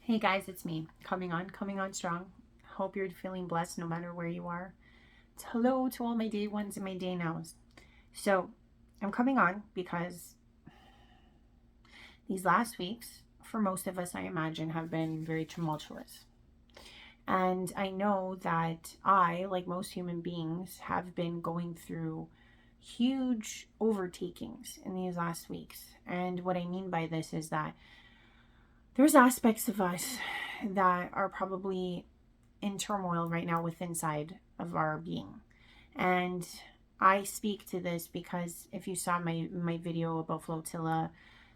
Hey guys, it's me coming on strong. Hope you're feeling blessed no matter where you are. Hello to all my day ones and my day nows. So, I'm coming on because these last weeks, for most of us, I imagine, have been very tumultuous. And I know that I, like most human beings, have been going through huge overtakings in these last weeks. And what I mean by this is that there's aspects of us that are probably in turmoil right now with inside of our being. And I speak to this because if you saw my video about flotilla,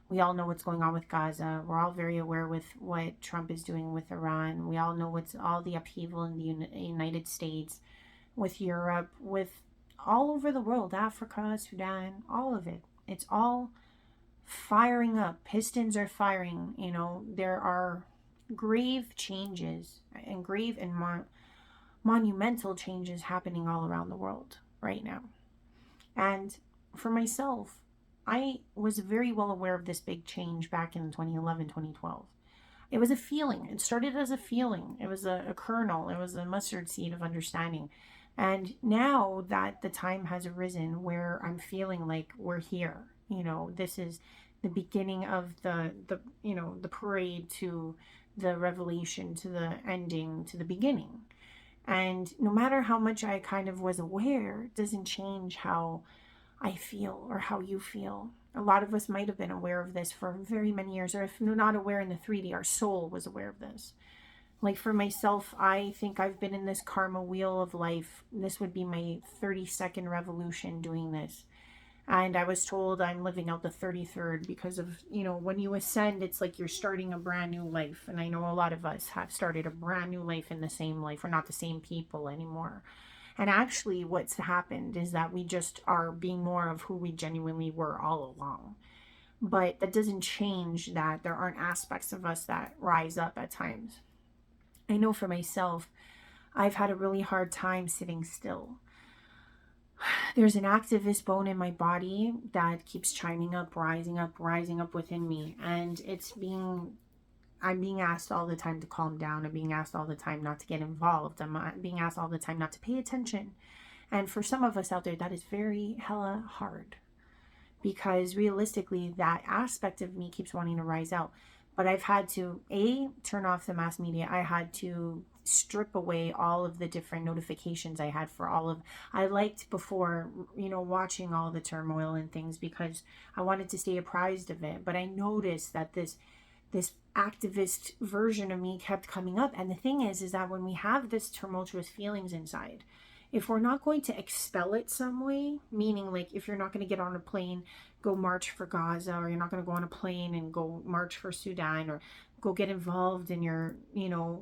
we all know what's going on with Gaza. We're all very aware with what Trump is doing with Iran. We all know what's all the upheaval in the United States, with Europe, with all over the world, Africa, Sudan, all of it. It's all firing up. Pistons are firing. There are grave changes and grave and monumental changes happening all around the world right now. And for myself, I was very well aware of this big change back in 2011, 2012. It was a feeling. It started as a feeling. It was a kernel. It was a mustard seed of understanding. And now that the time has arisen where I'm feeling like we're here, this is the beginning of the parade to the revelation, to the ending, to the beginning. And no matter how much I kind of was aware, it doesn't change how I feel or how you feel. A lot of us might have been aware of this for very many years, or if not aware in the 3D, our soul was aware of this. Like for myself, I think I've been in this karma wheel of life. This would be my 32nd revolution doing this. And I was told I'm living out the 33rd because of, when you ascend, it's like you're starting a brand new life. And I know a lot of us have started a brand new life in the same life. We're not the same people anymore. And actually, what's happened is that we just are being more of who we genuinely were all along. But that doesn't change that there aren't aspects of us that rise up at times. I know for myself, I've had a really hard time sitting still. There's an activist bone in my body that keeps chiming up, rising up within me. And I'm being asked all the time to calm down. I'm being asked all the time not to get involved. I'm being asked all the time not to pay attention. And for some of us out there, that is very hella hard because realistically, that aspect of me keeps wanting to rise out. But I've had to, turn off the mass media. I had to strip away all of the different notifications I had for all of, I liked before, watching all the turmoil and things because I wanted to stay apprised of it. But I noticed that this activist version of me kept coming up. And the thing is that when we have this tumultuous feelings inside, if we're not going to expel it some way, meaning like if you're not going to get on a plane, go march for Gaza, or you're not going to go on a plane and go march for Sudan, or go get involved in your,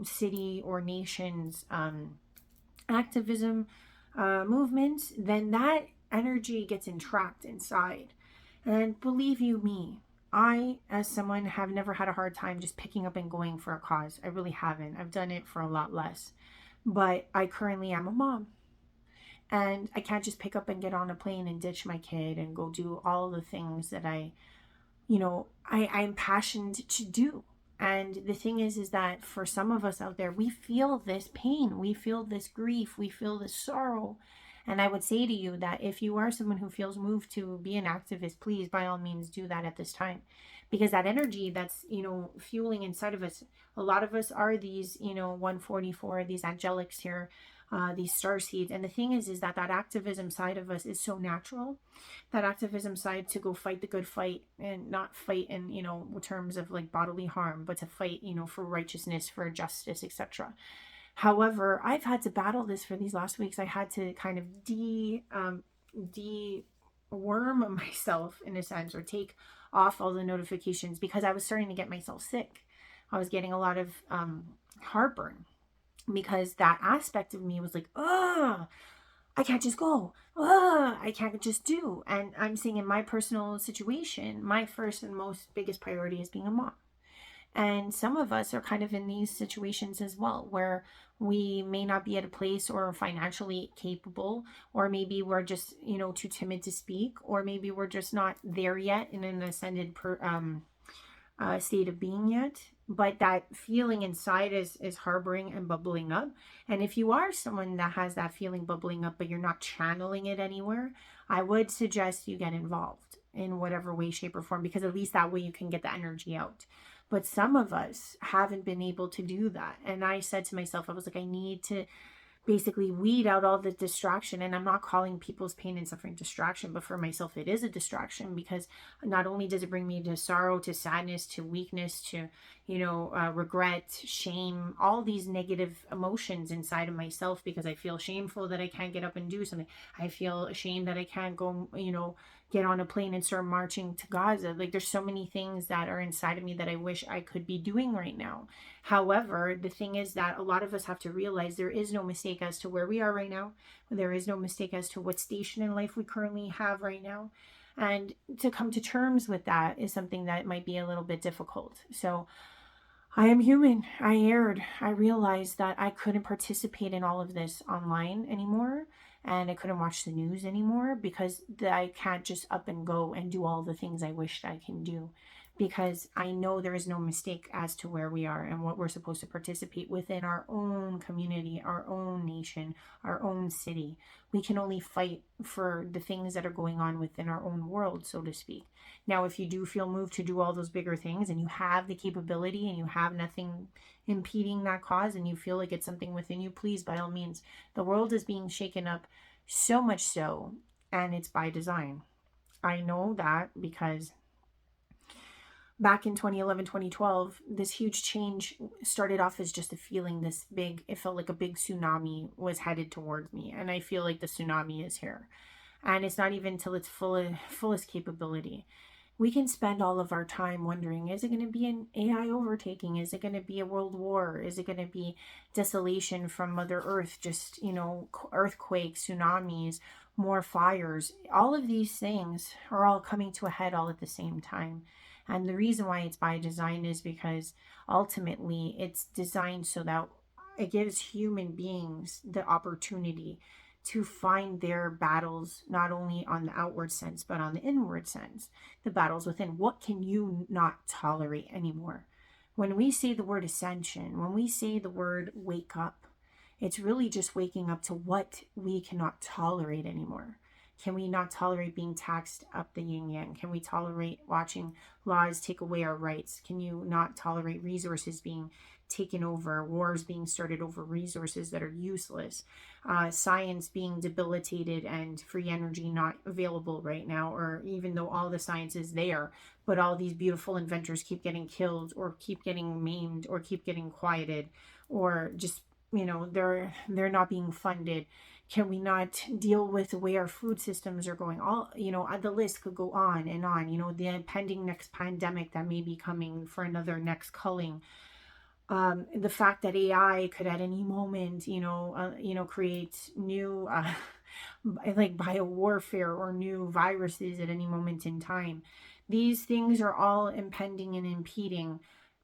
city or nation's activism movements, then that energy gets entrapped inside. And believe you me, I, as someone, have never had a hard time just picking up and going for a cause. I really haven't. I've done it for a lot less. But I currently am a mom. And I can't just pick up and get on a plane and ditch my kid and go do all the things that I'm passionate to do. And the thing is that for some of us out there, we feel this pain, we feel this grief, we feel this sorrow. And I would say to you that if you are someone who feels moved to be an activist, please, by all means, do that at this time. Because that energy that's, fueling inside of us, a lot of us are these, 144, these angelics here, these star seeds. And the thing is that activism side of us is so natural. That activism side to go fight the good fight and not fight in, terms of like bodily harm, but to fight, for righteousness, for justice, etc. However, I've had to battle this for these last weeks. I had to kind of de-worm myself in a sense, or take off all the notifications because I was starting to get myself sick. I was getting a lot of heartburn because that aspect of me was like, I can't just go. I can't just do. And I'm seeing in my personal situation, my first and most biggest priority is being a mom. And some of us are kind of in these situations as well, where we may not be at a place or financially capable, or maybe we're just, too timid to speak, or maybe we're just not there yet in an ascended state of being yet. but that feeling inside is harboring and bubbling up. And if you are someone that has that feeling bubbling up but you're not channeling it anywhere, I would suggest you get involved in whatever way, shape, or form, because at least that way you can get the energy out. But some of us haven't been able to do that, and I said to myself, I was like, I need to basically weed out all the distraction. And I'm not calling people's pain and suffering distraction, but for myself it is a distraction, because not only does it bring me to sorrow, to sadness, to weakness, to regret, shame, all these negative emotions inside of myself, because I feel shameful that I can't get up and do something. I feel ashamed that I can't go, get on a plane and start marching to Gaza. Like, there's so many things that are inside of me that I wish I could be doing right now. However, the thing is that a lot of us have to realize there is no mistake as to where we are right now. There is no mistake as to what station in life we currently have right now. And to come to terms with that is something that might be a little bit difficult. So I am human. I erred. I realized that I couldn't participate in all of this online anymore, and I couldn't watch the news anymore, because I can't just up and go and do all the things I wished I can do, because I know there is no mistake as to where we are and what we're supposed to participate within our own community, our own nation, our own city. We can only fight for the things that are going on within our own world, so to speak. Now, if you do feel moved to do all those bigger things and you have the capability and you have nothing impeding that cause and you feel like it's something within you, please, by all means. The world is being shaken up, so much so, and it's by design. I know that because back in 2011, 2012, this huge change started off as just a feeling. This big, it felt like a big tsunami was headed towards me, and I feel like the tsunami is here, and it's not even till its fullest capability. We can spend all of our time wondering, is it going to be an AI overtaking? Is it going to be a world war? Is it going to be desolation from Mother Earth? Just, earthquakes, tsunamis, more fires. All of these things are all coming to a head all at the same time. And the reason why it's by design is because ultimately it's designed so that it gives human beings the opportunity to find their battles, not only on the outward sense, but on the inward sense, the battles within. What can you not tolerate anymore? When we say the word ascension, when we say the word wake up, it's really just waking up to what we cannot tolerate anymore. Can we not tolerate being taxed up the yin yang? Can we tolerate watching laws take away our rights? Can you not tolerate resources being taken over, wars being started over resources that are useless, science being debilitated and free energy not available right now, or even though all the science is there, but all these beautiful inventors keep getting killed or keep getting maimed or keep getting quieted, or just they're not being funded. Can we not deal with the way our food systems are going? All, the list could go on and on. The impending next pandemic that may be coming for another next culling. The fact that AI could at any moment, create new, like bio warfare or new viruses at any moment in time. These things are all impending and impeding,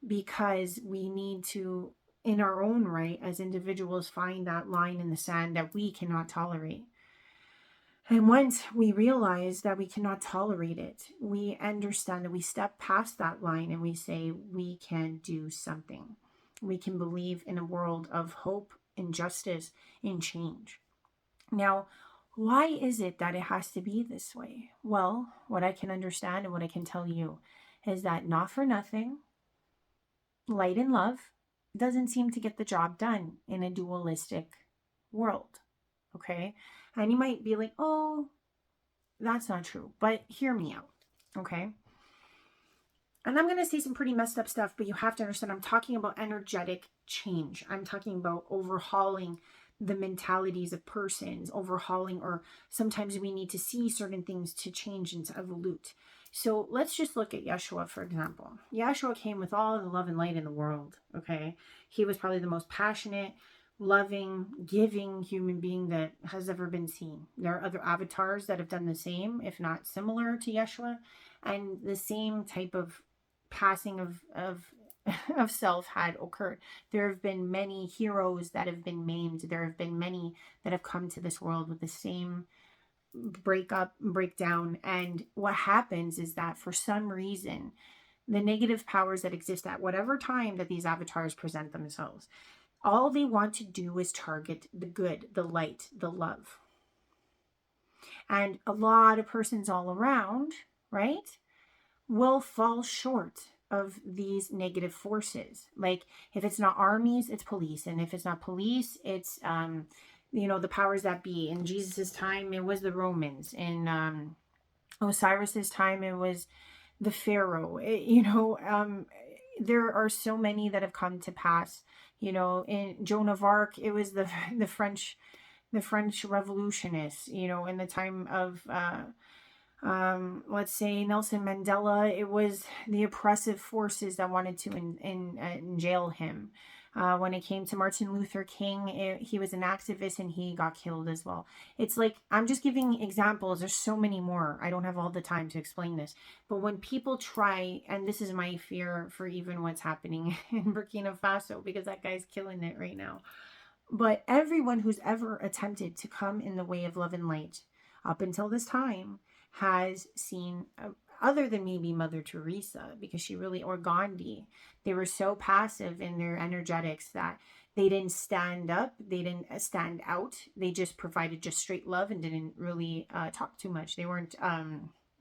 because we need to, in our own right, as individuals, find that line in the sand that we cannot tolerate. And once we realize that we cannot tolerate it, we understand that we step past that line and we say, we can do something. We can believe in a world of hope, injustice, and change. Now, why is it that it has to be this way? Well, what I can understand and what I can tell you is that not for nothing, light and love doesn't seem to get the job done in a dualistic world. Okay? And you might be like, oh, that's not true. But hear me out. Okay? And I'm going to say some pretty messed up stuff, but you have to understand I'm talking about energetic change. I'm talking about overhauling the mentalities of persons, overhauling, or sometimes we need to see certain things to change and to evolve. So let's just look at Yeshua, for example. Yeshua came with all the love and light in the world, okay? He was probably the most passionate, loving, giving human being that has ever been seen. There are other avatars that have done the same, if not similar to Yeshua, and the same type of passing of self had occurred. There have been many heroes that have been maimed. There have been many that have come to this world with the same breakdown. And what happens is that for some reason, the negative powers that exist at whatever time that these avatars present themselves. All they want to do is target the good, the light, the love. And a lot of persons all around, right, will fall short of these negative forces. Like if it's not armies, it's police. And if it's not police, it's, the powers that be. In Jesus's time, it was the Romans. In Osiris's time, it was the Pharaoh. There are so many that have come to pass. In Joan of Arc, it was the French revolutionists. In the time of let's say Nelson Mandela, it was the oppressive forces that wanted to jail him. When it came to Martin Luther King, he was an activist and he got killed as well. It's like, I'm just giving examples. There's so many more. I don't have all the time to explain this. But when people try, and this is my fear for even what's happening in Burkina Faso, because that guy's killing it right now. But everyone who's ever attempted to come in the way of love and light up until this time has seen, other than maybe Mother Teresa, because she really, or Gandhi, they were so passive in their energetics that they didn't stand up, they didn't stand out, they just provided just straight love and didn't really talk too much. They weren't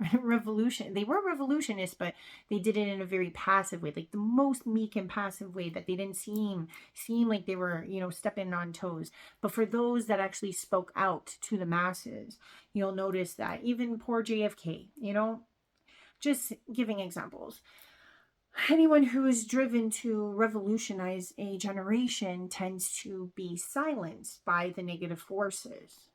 they were revolutionists, but they did it in a very passive way, like the most meek and passive way, that they didn't seem like they were stepping on toes. But for those that actually spoke out to the masses, you'll notice that even poor JFK, just giving examples, anyone who is driven to revolutionize a generation tends to be silenced by the negative forces.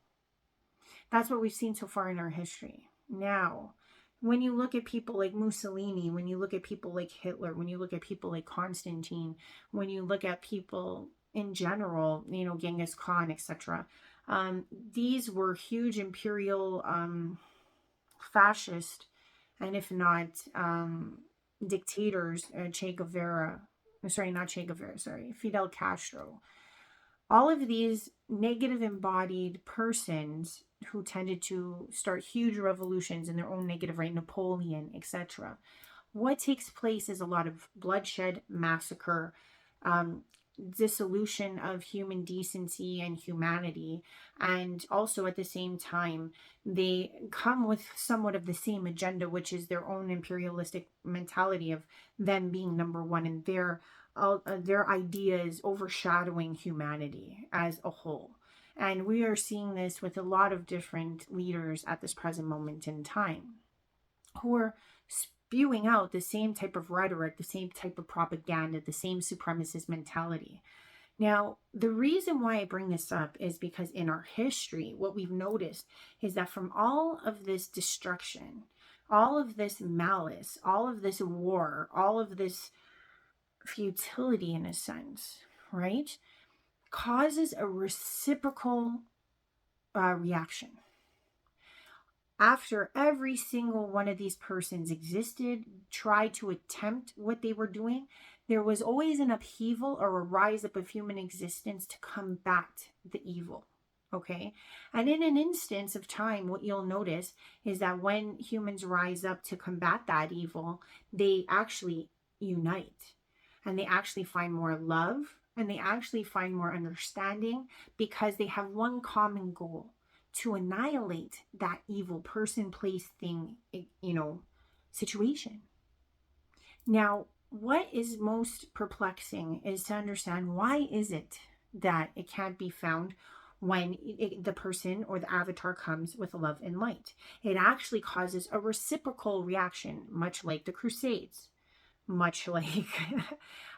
That's what we've seen so far in our history. Now, when you look at people like Mussolini, when you look at people like Hitler, when you look at people like Constantine, when you look at people in general, Genghis Khan, etc., these were huge imperial fascist, and if not dictators. Fidel Castro. All of these negative embodied persons who tended to start huge revolutions in their own negative right, Napoleon, etc. What takes place is a lot of bloodshed, massacre, dissolution of human decency and humanity. And also at the same time, they come with somewhat of the same agenda, which is their own imperialistic mentality of them being number one, and their ideas overshadowing humanity as a whole. And we are seeing this with a lot of different leaders at this present moment in time who are spewing out the same type of rhetoric, the same type of propaganda, the same supremacist mentality. Now, the reason why I bring this up is because in our history, what we've noticed is that from all of this destruction, all of this malice, all of this war, all of this futility in a sense, right, causes a reciprocal reaction. After every single one of these persons existed, tried to attempt what they were doing, there was always an upheaval or a rise up of human existence to combat the evil. Okay. And in an instance of time, what you'll notice is that when humans rise up to combat that evil, they actually unite, and they actually find more love, and they actually find more understanding, because they have one common goal: to annihilate that evil person, place, thing, situation. Now, what is most perplexing is to understand, why is it that it can't be found when the person or the avatar comes with love and light? It actually causes a reciprocal reaction, much like the Crusades, much like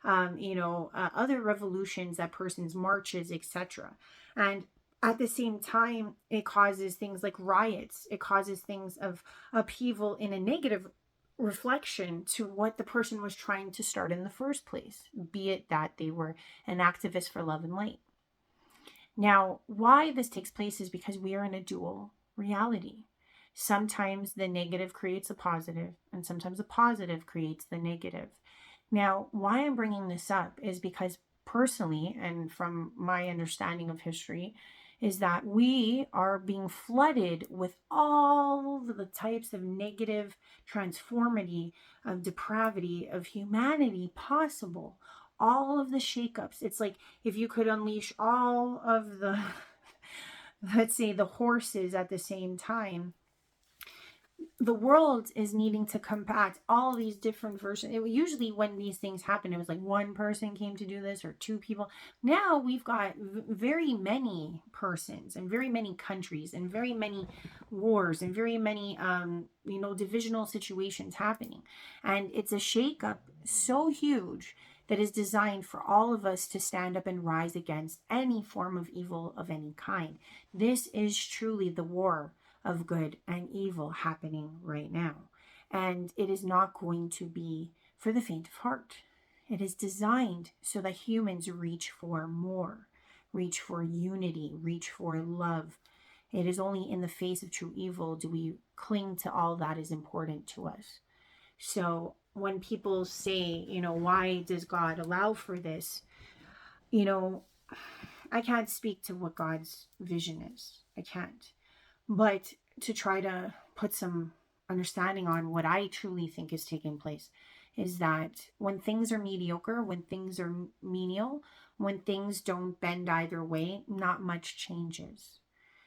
other revolutions, that person's marches, etc. And at the same time, it causes things like riots. It causes things of upheaval in a negative reflection to what the person was trying to start in the first place, be it that they were an activist for love and light. Now, why this takes place is because we are in a dual reality. Sometimes the negative creates a positive, and sometimes the positive creates the negative. Now, why I'm bringing this up is because personally, and from my understanding of history, is that we are being flooded with all the types of negative transformity, of depravity, of humanity possible. All of the shakeups. It's like if you could unleash all of the, let's say, the horses at the same time, the world is needing to combat all these different versions. Usually, when these things happen, it was like one person came to do this or two people. Now we've got very many persons and very many countries and very many wars and very many, divisional situations happening. And it's a shakeup so huge that is designed for all of us to stand up and rise against any form of evil of any kind. This is truly the war of good and evil happening right now. And it is not going to be for the faint of heart. It is designed so that humans reach for more, reach for unity, reach for love. It is only in the face of true evil do we cling to all that is important to us. So when people say, why does God allow for this? I can't speak to what God's vision is. I can't. But to try to put some understanding on what I truly think is taking place is that when things are mediocre, when things are menial, when things don't bend either way, not much changes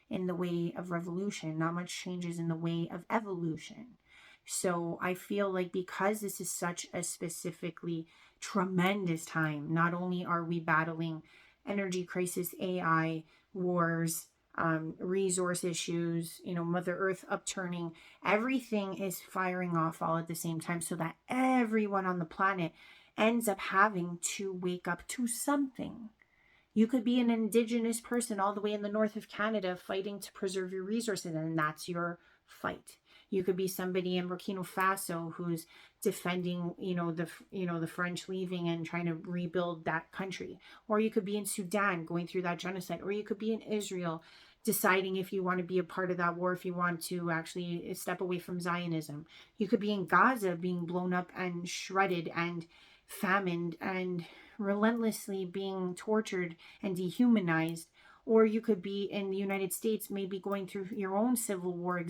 in the way of revolution, not much changes in the way of evolution. So I feel like because this is such a specifically tremendous time, not only are we battling energy crisis, AI, wars, resource issues, Mother Earth upturning, everything is firing off all at the same time so that everyone on the planet ends up having to wake up to something. You could be an indigenous person all the way in the north of Canada fighting to preserve your resources, and that's your fight. You could be somebody in Burkina Faso who's defending, the French leaving and trying to rebuild that country. Or you could be in Sudan going through that genocide. Or you could be in Israel deciding if you want to be a part of that war, if you want to actually step away from Zionism. You could be in Gaza being blown up and shredded and famined and relentlessly being tortured and dehumanized. Or you could be in the United States, maybe going through your own civil war,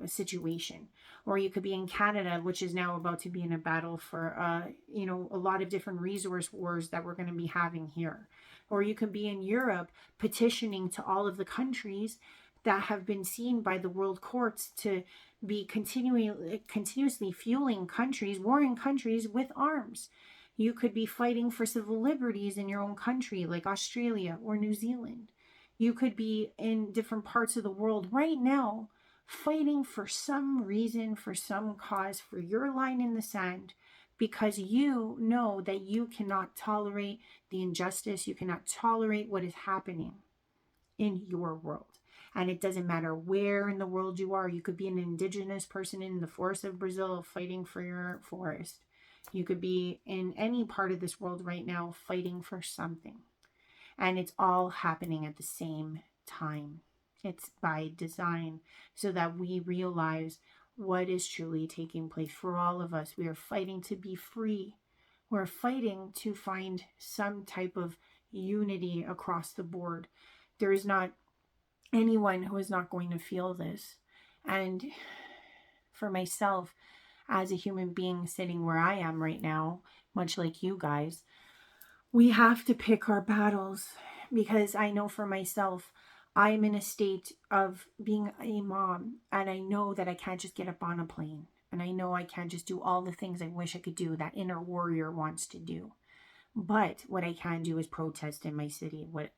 situation. Or you could be in Canada, which is now about to be in a battle for, a lot of different resource wars that we're going to be having here. Or you could be in Europe petitioning to all of the countries that have been seen by the world courts to be continuously fueling countries, warring countries with arms. You could be fighting for civil liberties in your own country, like Australia or New Zealand. You could be in different parts of the world right now fighting for some reason, for some cause, for your line in the sand, because you know that you cannot tolerate the injustice, you cannot tolerate what is happening in your world. And it doesn't matter where in the world you are. You could be an indigenous person in the forest of Brazil fighting for your forest. You could be in any part of this world right now fighting for something. And it's all happening at the same time. It's by design so that we realize what is truly taking place for all of us. We are fighting to be free. We're fighting to find some type of unity across the board. There is not anyone who is not going to feel this. And for myself, as a human being sitting where I am right now, much like you guys, we have to pick our battles, because I know for myself, I'm in a state of being a mom, and I know that I can't just get up on a plane, and I know I can't just do all the things I wish I could do, that inner warrior wants to do. But what I can do is protest in my city. What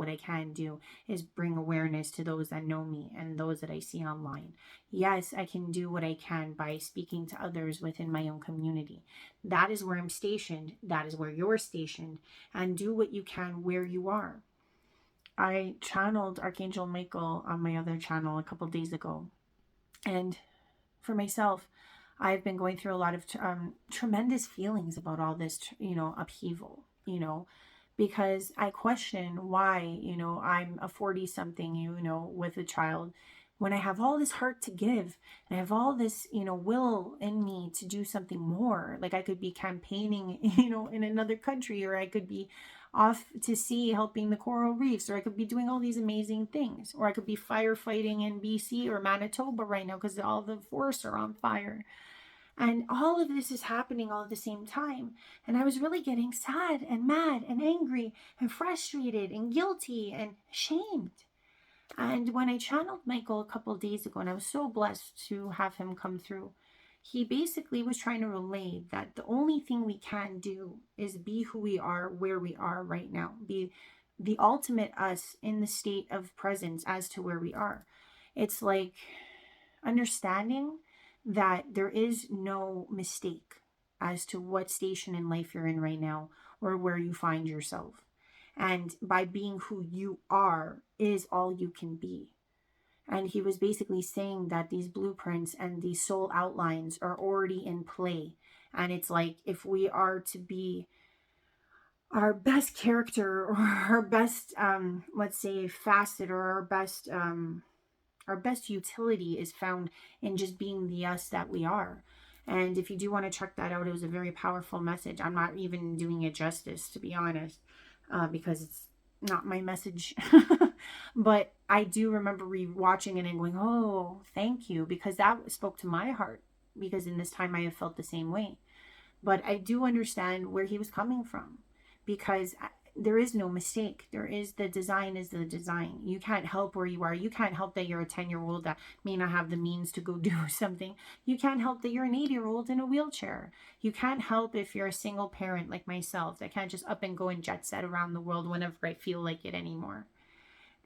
I can do is bring awareness to those that know me and those that I see online. Yes, I can do what I can by speaking to others within my own community. That is where I'm stationed. That is where you're stationed. And do what you can where you are. I channeled Archangel Michael on my other channel a couple days ago. And for myself, I've been going through a lot of tremendous feelings about all this, upheaval, because I question why, I'm a 40 something, with a child, when I have all this heart to give and I have all this, will in me to do something more. Like I could be campaigning, in another country, or I could be off to sea helping the coral reefs, or I could be doing all these amazing things, or I could be firefighting in BC or Manitoba right now because all the forests are on fire. And all of this is happening all at the same time. And I was really getting sad and mad and angry and frustrated and guilty and ashamed. And when I channeled Michael a couple of days ago, and I was so blessed to have him come through, he basically was trying to relay that the only thing we can do is be who we are, where we are right now, be the ultimate us in the state of presence as to where we are. It's like understanding that there is no mistake as to what station in life you're in right now or where you find yourself. And by being who you are is all you can be. And he was basically saying that these blueprints and these soul outlines are already in play. And it's like if we are to be our best character or our best, let's say, facet, or our best utility is found in just being the us that we are. And if you do want to check that out, it was a very powerful message. I'm not even doing it justice, to be honest, because it's not my message. But I do remember rewatching it and going, oh, thank you, because that spoke to my heart, because in this time I have felt the same way. But I do understand where he was coming from, because there is no mistake. There is, the design is the design. You can't help where you are. You can't help that you're a 10-year-old that may not have the means to go do something. You can't help that you're an 80-year-old in a wheelchair. You can't help if you're a single parent like myself that can't just up and go and jet set around the world whenever I feel like it anymore.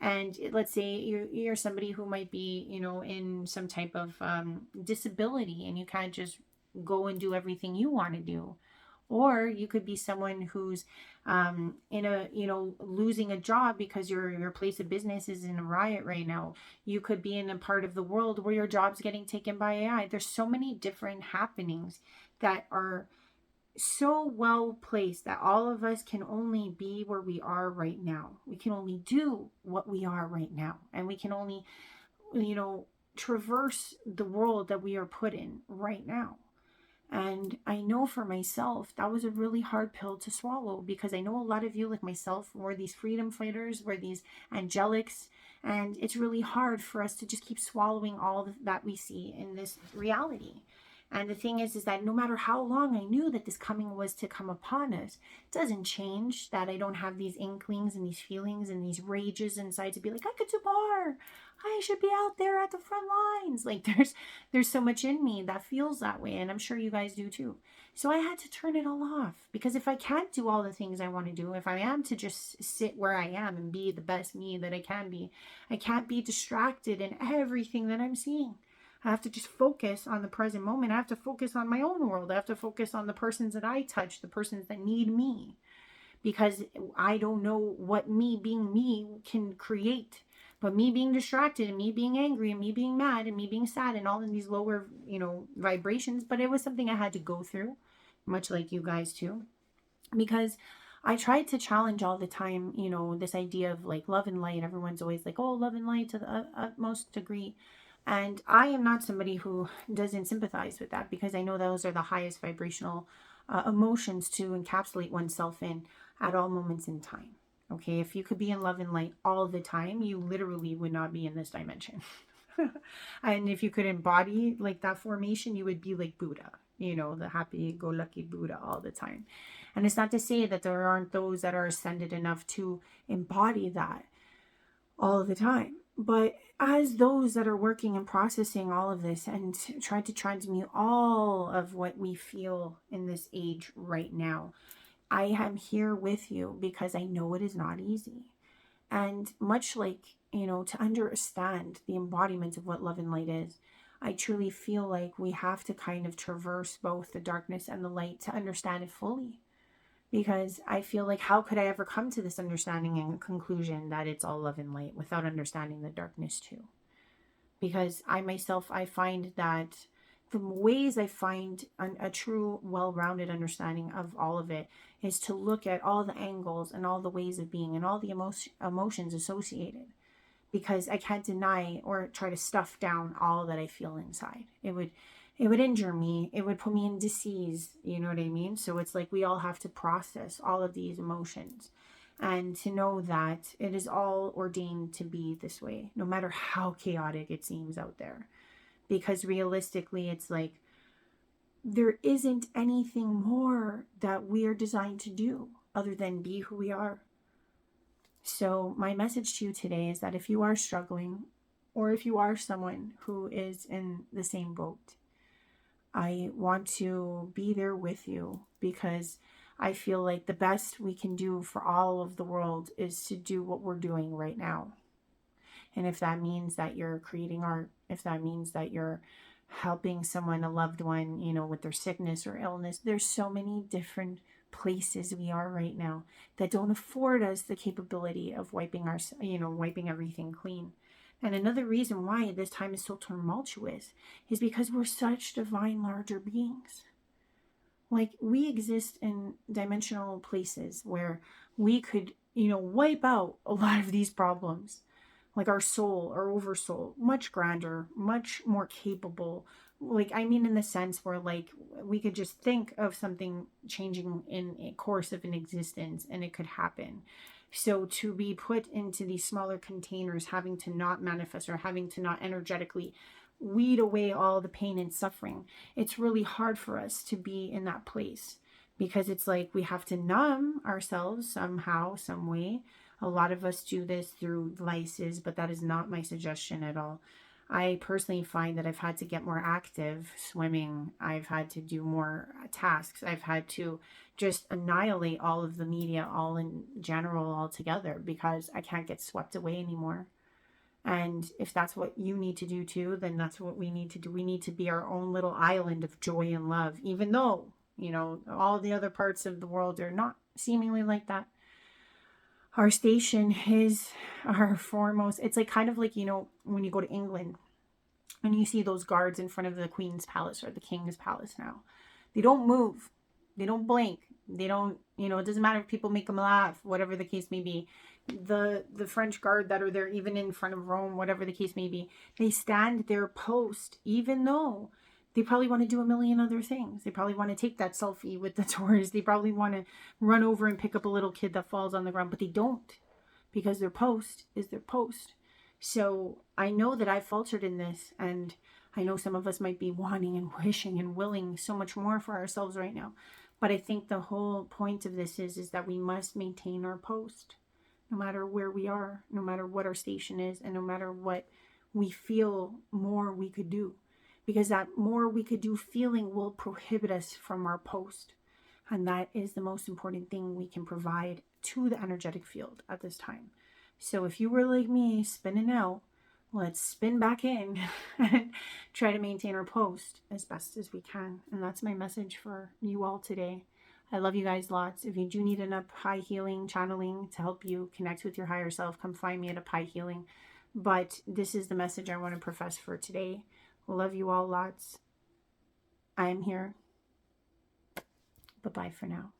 And let's say you're somebody who might be, in some type of disability, and you can't just go and do everything you want to do. Or you could be someone who's in a, losing a job because your place of business is in a riot right now. You could be in a part of the world where your job's getting taken by AI. There's so many different happenings that are so well placed that all of us can only be where we are right now. We can only do what we are right now. And we can only, traverse the world that we are put in right now. And I know for myself, that was a really hard pill to swallow, because I know a lot of you, like myself, were these freedom fighters, were these angelics. And it's really hard for us to just keep swallowing all that we see in this reality. And the thing is that no matter how long I knew that this coming was to come upon us, it doesn't change that I don't have these inklings and these feelings and these rages inside to be like, I could do more. I should be out there at the front lines. Like there's so much in me that feels that way, and I'm sure you guys do too. So I had to turn it all off, because if I can't do all the things I want to do, if I am to just sit where I am and be the best me that I can be, I can't be distracted in everything that I'm seeing. I have to just focus on the present moment. I have to focus on my own world. I have to focus on the persons that I touch, the persons that need me, because I don't know what me being me can create. But me being distracted and me being angry and me being mad and me being sad and all of these lower, vibrations. But it was something I had to go through, much like you guys too, because I tried to challenge all the time, this idea of like love and light. Everyone's always like, oh, love and light to the utmost degree. And I am not somebody who doesn't sympathize with that, because I know those are the highest vibrational emotions to encapsulate oneself in at all moments in time. Okay, if you could be in love and light all the time, you literally would not be in this dimension. And if you could embody like that formation, you would be like Buddha, the happy go lucky Buddha all the time. And it's not to say that there aren't those that are ascended enough to embody that all the time. But as those that are working and processing all of this and trying to transmute all of what we feel in this age right now, I am here with you, because I know it is not easy. And much like, to understand the embodiment of what love and light is, I truly feel like we have to kind of traverse both the darkness and the light to understand it fully. Because I feel like, how could I ever come to this understanding and conclusion that it's all love and light without understanding the darkness too? Because I find that the ways I find a true, well-rounded understanding of all of it is to look at all the angles and all the ways of being and all the emotions associated. because I can't deny or try to stuff down all that I feel inside. It would injure me. It would put me in disease, you know what I mean? So it's like we all have to process all of these emotions and to know that it is all ordained to be this way, no matter how chaotic it seems out there. Because realistically, it's like there isn't anything more that we are designed to do other than be who we are. So, my message to you today is that if you are struggling, or if you are someone who is in the same boat, I want to be there with you because I feel like the best we can do for all of the world is to do what we're doing right now. And if that means that you're creating art, if that means that you're helping someone, a loved one, with their sickness or illness, there's so many different places we are right now that don't afford us the capability of wiping everything clean. And another reason why this time is so tumultuous is because we're such divine larger beings. Like we exist in dimensional places where we could, wipe out a lot of these problems, like our soul, our oversoul, much grander, much more capable. Like, I mean, in the sense where, like, we could just think of something changing in a course of an existence and it could happen. So, to be put into these smaller containers, having to not manifest or having to not energetically weed away all the pain and suffering, it's really hard for us to be in that place because it's like we have to numb ourselves somehow, some way. A lot of us do this through vices, but that is not my suggestion at all. I personally find that I've had to get more active swimming. I've had to do more tasks. I've had to just annihilate all of the media, all in general, altogether, because I can't get swept away anymore. And if that's what you need to do too, then that's what we need to do. We need to be our own little island of joy and love, even though, all the other parts of the world are not seemingly like that. Our station is our foremost. It's like kind of like, when you go to England and you see those guards in front of the Queen's Palace or the King's Palace now. They don't move. They don't blink. They don't, it doesn't matter if people make them laugh, whatever the case may be. The French guard that are there, even in front of Rome, whatever the case may be, they stand their post, even though they probably want to do a million other things. They probably want to take that selfie with the tourists. They probably want to run over and pick up a little kid that falls on the ground, but they don't, because their post is their post. So I know that I've faltered in this, and I know some of us might be wanting and wishing and willing so much more for ourselves right now. But I think the whole point of this is that we must maintain our post, no matter where we are, no matter what our station is, and no matter what we feel more we could do. Because that more we could do feeling will prohibit us from our post. And that is the most important thing we can provide to the energetic field at this time. So if you were like me, spinning out, let's spin back in and try to maintain our post as best as we can. And that's my message for you all today. I love you guys lots. If you do need an up high healing channeling to help you connect with your higher self, come find me at Up High Healing. But this is the message I want to profess for today. Love you all lots. I am here. Bye-bye for now.